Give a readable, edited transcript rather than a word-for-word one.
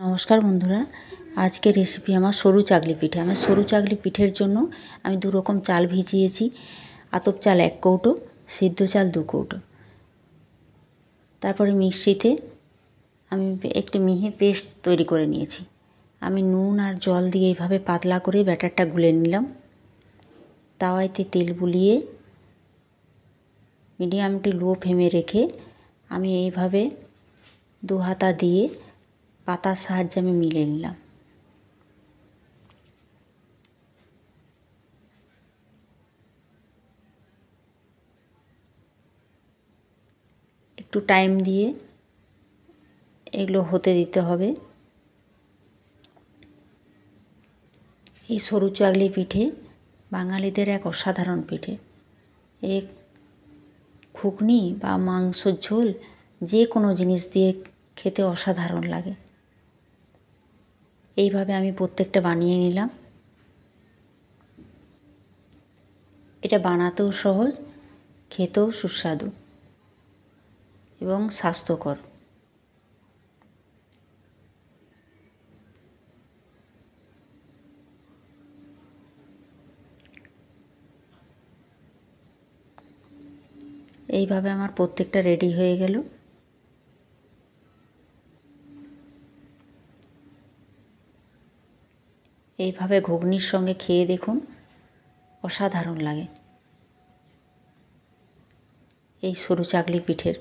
নমস্কার বন্ধুরা, আজকের রেসিপি আমার সরু চাগলি পিঠে। আমার সরু চাগলি পিঠের জন্য আমি দু রকম চাল ভিজিয়েছি। আতপ চাল 1 কৌটো, সিদ্ধ চাল 2 কৌটো। তারপরে মিক্সিতে আমি একটি মিহি পেস্ট তৈরি করে নিয়েছি। আমি নুন আর জল দিয়ে এইভাবে পাতলা করে ব্যাটারটা গুলে নিলাম। তাওয়াতে তেল বুলিয়ে মিডিয়াম টু লো ফ্লেমে রেখে আমি এইভাবে 2 হাতা দিয়ে পাতার সাহায্যে আমি মিলে নিলাম। একটু টাইম দিয়ে এগুলো হতে দিতে হবে। এই সরু চাগলি পিঠে বাঙালিদের এক অসাধারণ পিঠে। এই ঘুগনি বা মাংসর ঝোল যে কোনো জিনিস দিয়ে খেতে অসাধারণ লাগে। এইভাবে আমি প্রত্যেকটা বানিয়ে নিলাম। এটা বানাতেও সহজ, খেতেও সুস্বাদু এবং স্বাস্থ্যকর। এইভাবে আমার প্রত্যেকটা রেডি হয়ে গেল। এইভাবে ঘুগনির সঙ্গে খেয়ে দেখুন, অসাধারণ লাগে এই সরু চাগলি পিঠের